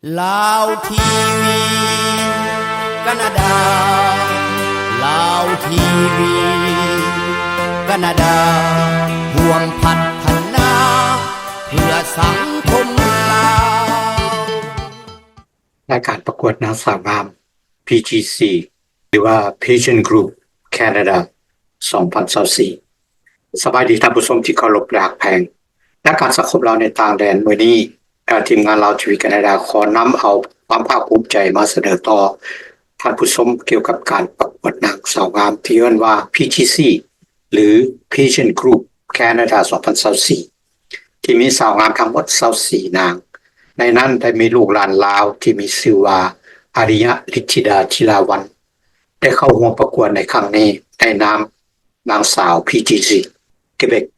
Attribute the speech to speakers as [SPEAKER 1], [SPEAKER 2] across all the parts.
[SPEAKER 1] ลาวทีวีกนาดาลาวทีวีกนาดาห่วงพัฒนาเพื่อสังคมลาว
[SPEAKER 2] รายการประกวดนางสาวงาม PGC หรือว่า Pageant Group Canada 2024 สบายดีท่านผู้ชมที่เคารพรักแพงและการสังคมเราในต่างแดนมื้อนี้ทีมงานเราทีวีแคนาดาขอนำเอาความภาคภูมิใจมาเสนอต่อท่านผู้ชมเกี่ยวกับการประกวดนางสาวงามที่เรียกว่า PGC หรือ Pageant Group Canada 2024 ที่มีสาวงามทั้งหมด24นางในนั้นได้มีลูกหลานลาวที่มีชื่อว่าอาริยะฤทธิดาธิลาวันได้เข้าร่วมประกวดในครั้งนี้ในนามนางสาว PGC Quebec 2024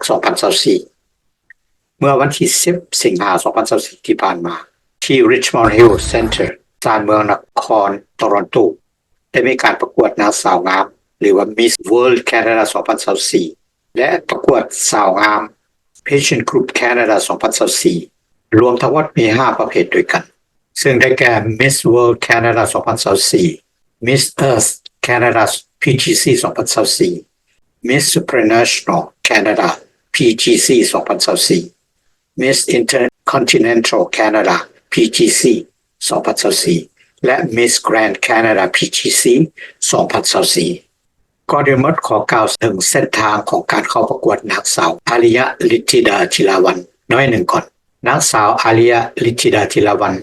[SPEAKER 2] เมื่อวันที่10สิงหาคม2024ที่ผ่านมาที่ Richmond Hill Center ศาลเมืองนครโตรอนโตได้มีการประกวดนางสาวงามหรือว่า Miss World Canada 2024และประกวดสาวงาม Pageant Group Canada 2024รวมทั้งหมดมี5ประเภทด้วยกันซึ่งได้แก่ Miss World Canada 2024 Miss Earth Canada PGC 2024 Miss Supranational Canada PGC 2024 Miss Intercontinental Canada PGC 2024และ Miss Grand Canada PGC 2024ก็โดยหมดขอกล่าวถึงเส้นทางของการเข้าประกวดนางสาวอาริยะฤทธิดาธิลาวันน้อยหนึ่งก่อนนางสาวอาริยะฤทธิดาธิลาวัน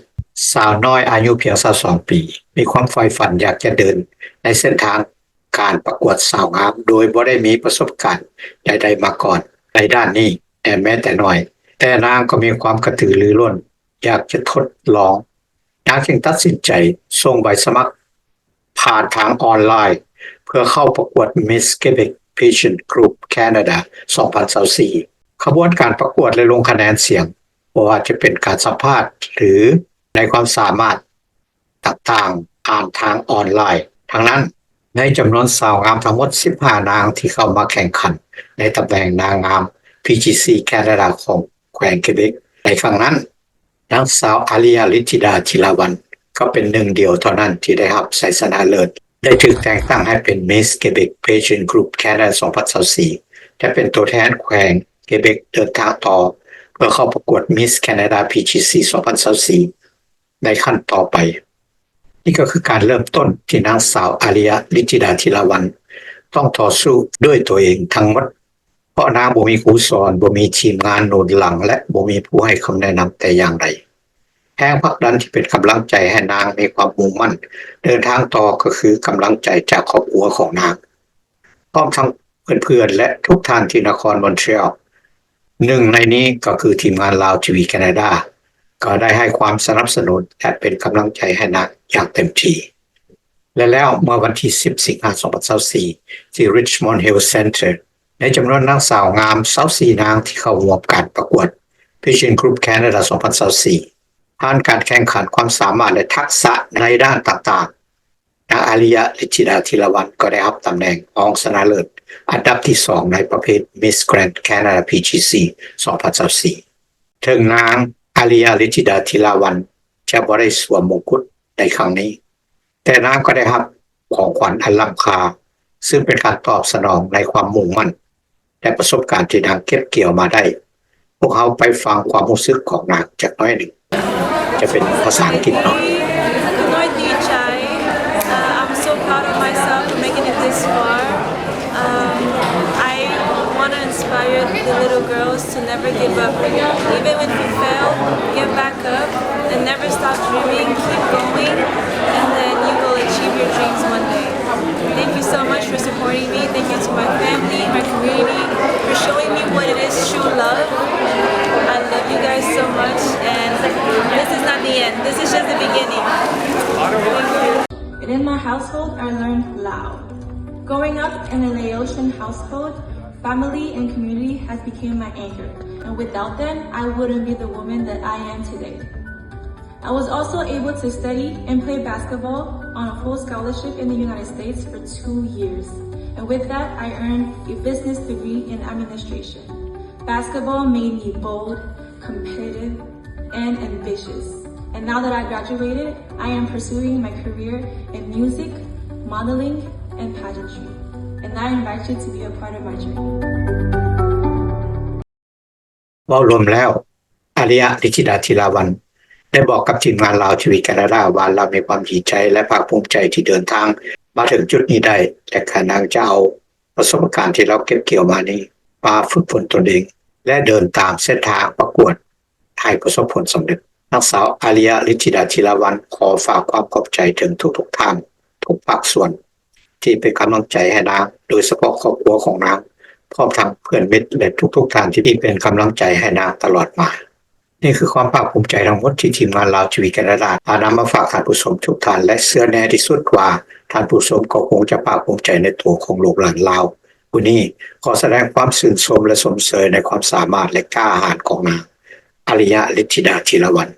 [SPEAKER 2] สาวน้อยอายุเพียง22ปีมีความใฝ่ฝันอยากจะเดินในเส้นทางการประกวดสาวงามโดยบ่ได้มีประสบการณ์ใดๆมาก่อนในด้านนี้แม้แต่น้อยแต่นางก็มีความกระตือรือร้นอยากจะทดลองนางจึงตัดสินใจส่งใบสมัครผ่านทางออนไลน์เพื่อเข้าประกวด Miss Quebec Pageant Group Canada 2024ขบวนการประกวดและลงคะแนนเสียงบ่ว่าจะเป็นการสัมภาษณ์หรือในความสามารถต่างๆผ่านทางออนไลน์ทั้งนั้นในจำนวนสาวงามทั้งหมด15นางที่เข้ามาแข่งขันในตำแหน่งนางงาม PGC Canada ของแขวงเกเบกในครั้งนั้นนางสาวอาริยะฤทธิดาธิลาวันก็เป็นหนึ่งเดียวเท่านั้นที่ได้รับชัยชนะเลิศได้ถูกแต่งตั้งให้เป็น Miss Quebec Pageant Group Canada 2024และเป็นตัวแทนแขวงเกเบกเดินทางต่อเพื่อเข้าประกวด Miss Canada PGC 2024ในขั้นต่อไปนี่ก็คือการเริ่มต้นที่นางสาวอาริยะฤทธิดาธิลาวันต้องต่อสู้ด้วยตัวเองทั้งหมดเพราะนางบ่มีครูสอนบ่มีทีมงานหนุนหลังและบ่มีผู้ให้คำแนะนำแต่อย่างใดแรงผลักดันที่เป็นกำลังใจให้นางมีความมุ่งมั่นเดินทางต่อก็คือกำลังใจจากครอบครัวของนางพร้อมทั้งเพื่อนๆและทุกท่านที่นครมอนทรีออลหนึ่งในนี้ก็คือทีมงานลาวทีวีแคนาดาก็ได้ให้ความสนับสนุนและเป็นกำลังใจให้นางอย่างเต็มที่และแล้วเมื่อวันที่10สิงหาคม2024ที่ Richmond Hill Center ในจำนวนนางสาวงาม24นางที่เข้าร่วมการประกวด Pageant Group Canada 2024ผ่านการแข่งขันความสามารถและทักษะในด้านต่างๆนางอาริยะฤทธิดาธิลาวันก็ได้รับตำแหน่งรองชนะเลิศอันดับที่2ในประเภท Miss Grand Canada PGC 2024ถึงนางอาริยะฤทธิดาธิลาวันจะบ่ได้สวมมงกุฎในครั้งนี้แต่นางก็ได้รับของขวัญอันล้ำค่าซึ่งเป็นการตอบสนองในความมุ่งมั่นและประสบการณ์ที่นางเก็บเกี่ยวมาได้พวกเขาไปฟังความรู้สึกของนางจากน้อยหนึ่งจะเป็นภาษาอังกฤษเนาะ
[SPEAKER 3] I'm so proud of myself for making it this far. I want to inspire the little girls to never give up. Even when you fail, get back up and never stop dreaming. Keep going, and then you will achieve your dreams one day. Thank you so much for supporting me. Thank you to my family, my community, for showing me what it is true love. I love you guys so much, and this is not the end. This is just the beginning.
[SPEAKER 4] In my household, I learned Lao. Growing up in a Laotian household, family and community has become my anchor, and without them, I wouldn't be the woman that I am today. I was also able to study and play basketball on a full scholarship in the United States for 2 years, and with that, I earned a business degree in administration. Basketball made me bold, competitive, and ambitious. And now that I graduated, I am pursuing my career in music, modeling, and pageantry. And I invite you to be a part of my journey.
[SPEAKER 2] ว่ารวมแล้วอาริยะ ลิขิดา ธีราวรรณได้บอกกับทีมงานลาวทีวีแคนาดาว่าเรามีความดีใจและภาคภูมิใจที่เดินทางมาถึงจุดนี้ได้และขณะจะเอาประสบการณ์ที่เราเก็บเกี่ยวมานี้มาฝึกฝนตนเองและเดินตามเส้นทางประกวดให้ประสบผลสำเร็จนางสาวอาริยะ ลิขิดา ธีรวรรณขอฝากความขอบใจถึงทุกท่านทุกภาคส่วนที่เป็นกำลังใจให้นางโดยเฉพาะครอบครัวของนางพร้อมทั้งเพื่อนมิตรและทุกท่านที่เป็นกำลังใจให้นางตลอดมานี่คือความภาคภูมิใจทั้งหมดที่ทีมงานลาวทีวีแคนาดานำมาฝากท่านผู้ชมทุกท่านและเชื่อแน่ที่สุดว่าท่านผู้ชมก็คงจะภาคภูมิใจในตัวของลูกหลานลาววันนี้ขอแสดงความชื่นชมและสมเสยในความสามารถและกล้าหาญของนางอาริยะ ลิขิดา ธีรวรรณ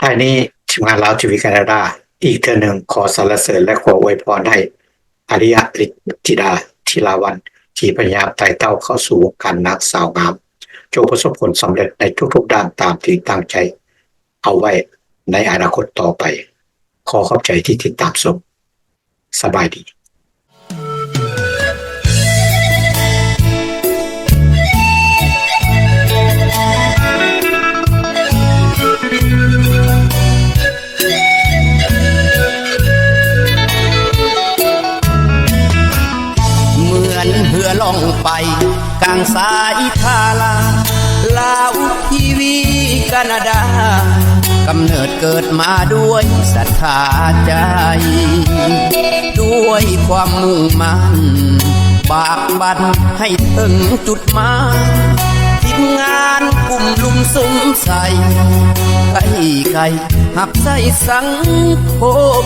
[SPEAKER 2] ท้ายนี้ทีมงานลาวทีวีแคนาดาอีกเทื่อหนึ่งขอสรรเสริญและขออวยพรให้อาริยะ ลิขิดา ธีรวรรณที่พยายามไต่เต้าเข้าสู่วงการนางสาวงามจงประสบผลสำเร็จในทุกๆด้านตามที่ตั้งใจเอาไว้ในอนาคตต่อไปขอขอบใจที่ติดตามชมสบายดี
[SPEAKER 1] เหมือนเหือล่องไปกลางสายทาลาวทีวีแคนาดากำเนิดเกิดมาด้วยศรัทธาใจด้วยความมุ่งมั่นบากบั่นให้ถึงจุดหมายทีมงานกลุ่มลุมซุ้มใส่ไก่หับใส่สังคม